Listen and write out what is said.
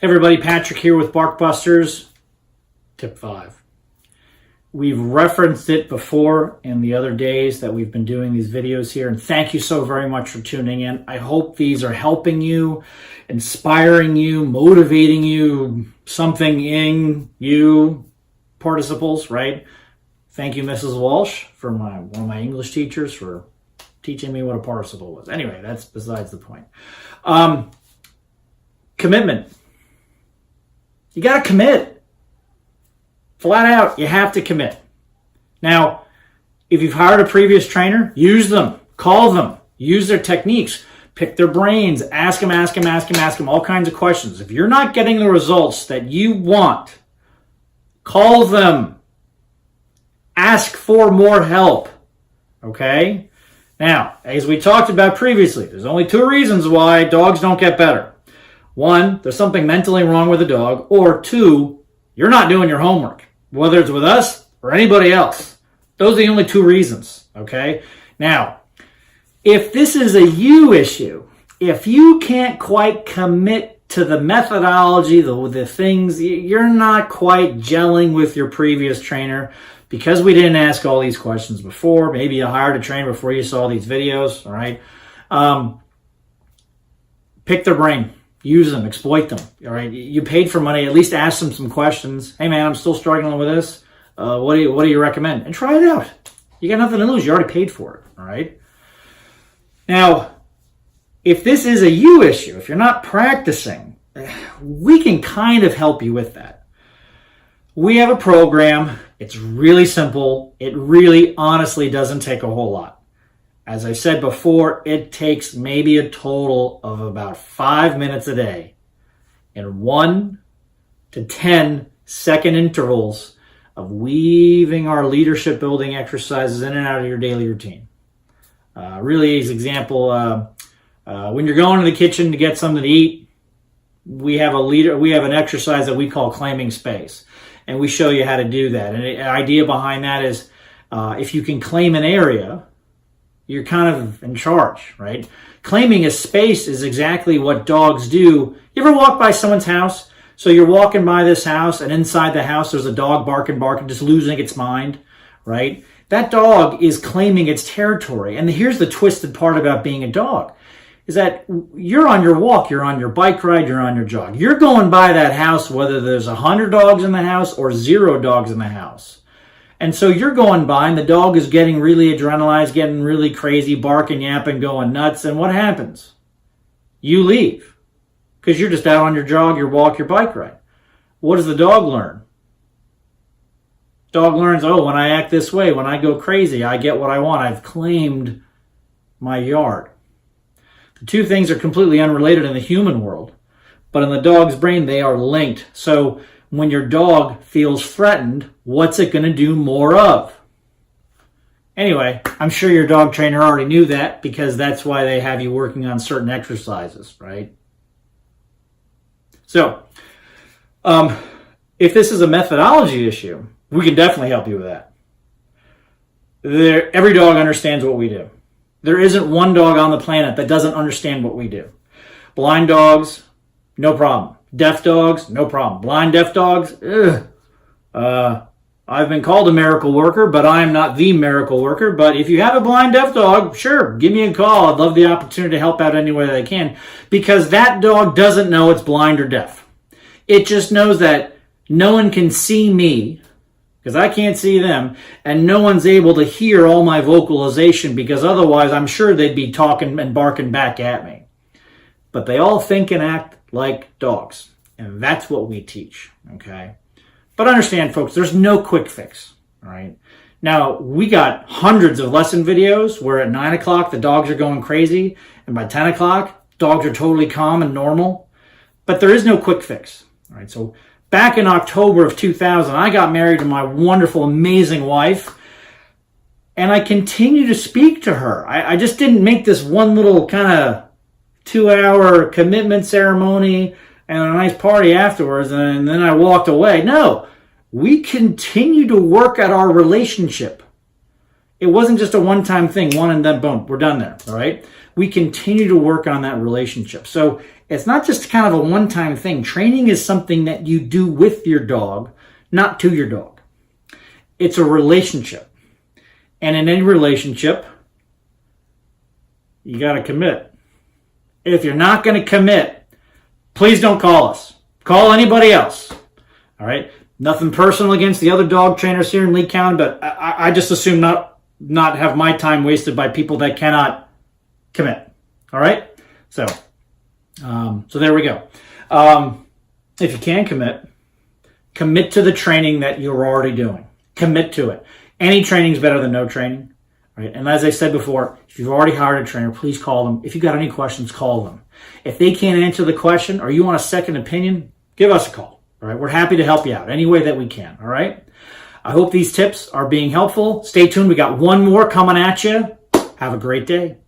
Hey everybody, Patrick here with Barkbusters. Tip 5. We've referenced it before in the other days that we've been doing these videos here, and thank you so very much for tuning in. I hope these are helping you, inspiring you, motivating you, something in you, participles, right? Thank you, Mrs. Walsh, for one of my English teachers, for teaching me what a participle was. Anyway, that's besides the point. Commitment. You got to commit. Flat out, you have to commit. Now, if you've hired a previous trainer, use them. Call them. Use their techniques. Pick their brains. Ask them all kinds of questions. If you're not getting the results that you want, call them. Ask for more help. Okay? Now, as we talked about previously, there's only 2 reasons why dogs don't get better. 1, there's something mentally wrong with the dog, or 2, you're not doing your homework, whether it's with us or anybody else. Those are the only 2 reasons, okay? Now, if this is a you issue, if you can't quite commit to the methodology, the things, you're not quite gelling with your previous trainer because we didn't ask all these questions before. Maybe you hired a trainer before you saw these videos, all right? Pick their brain. Use them, exploit them. All right, you paid for money. At least ask them some questions. Hey, man, I'm still struggling with this. What do you recommend? And try it out. You got nothing to lose. You already paid for it. All right. Now, if this is a you issue, if you're not practicing, we can kind of help you with that. We have a program. It's really simple. It really, honestly, doesn't take a whole lot. As I said before, it takes maybe a total of about 5 minutes a day in 1 to 10 second intervals of weaving our leadership building exercises in and out of your daily routine. Really easy example, when you're going to the kitchen to get something to eat, we have an exercise that we call claiming space. And we show you how to do that. And the idea behind that is if you can claim an area, you're kind of in charge, right? Claiming a space is exactly what dogs do. You ever walk by someone's house? So you're walking by this house, and inside the house there's a dog barking, just losing its mind, right? That dog is claiming its territory. And here's the twisted part about being a dog, is that you're on your walk, you're on your bike ride, you're on your jog. You're going by that house whether there's 100 dogs in the house or 0 dogs in the house. And so you're going by, and the dog is getting really adrenalized, getting really crazy, barking, yapping, going nuts. And what happens? You leave because you're just out on your jog, your walk, your bike ride. What does the dog learn? Dog learns, oh, when I act this way, when I go crazy, I get what I want. I've claimed my yard. The 2 things are completely unrelated in the human world, but in the dog's brain, they are linked. So when your dog feels threatened, what's it going to do more of? Anyway, I'm sure your dog trainer already knew that because that's why they have you working on certain exercises, right? So, if this is a methodology issue, we can definitely help you with that. Every dog understands what we do. There isn't one dog on the planet that doesn't understand what we do. Blind dogs, no problem. Deaf dogs, no problem. Blind deaf dogs, I've been called a miracle worker, but I am not the miracle worker. But if you have a blind deaf dog, sure, give me a call. I'd love the opportunity to help out any way that I can, because that dog doesn't know it's blind or deaf. It just knows that no one can see me because I can't see them, and no one's able to hear all my vocalization because otherwise I'm sure they'd be talking and barking back at me. But they all think and act like dogs. And that's what we teach, okay? But understand, folks, there's no quick fix, all right? Now, we got hundreds of lesson videos where at 9 o'clock the dogs are going crazy, and by 10 o'clock, dogs are totally calm and normal. But there is no quick fix, all right? So back in October of 2000, I got married to my wonderful, amazing wife, and I continue to speak to her. I just didn't make this one little kind of 2-hour commitment ceremony and a nice party afterwards, and then I walked away. No, we continue to work at our relationship. It wasn't just a one-time thing, one and then boom, we're done there, all right? We continue to work on that relationship. So It's not just kind of a one-time thing. Training is something that you do with your dog, not to your dog. It's a relationship. And in any relationship, you got to commit. If you're not going to commit, please don't call us. Call anybody else. All right? Nothing personal against the other dog trainers here in Lee County, but I just assume not have my time wasted by people that cannot commit. All right? So there we go. If you can commit to the training that you're already doing. Commit to it. Any training is better than no training. Right? And as I said before, if you've already hired a trainer, please call them. If you've got any questions, call them. If they can't answer the question or you want a second opinion, give us a call. All right? We're happy to help you out any way that we can. All right? I hope these tips are being helpful. Stay tuned. We got one more coming at you. Have a great day.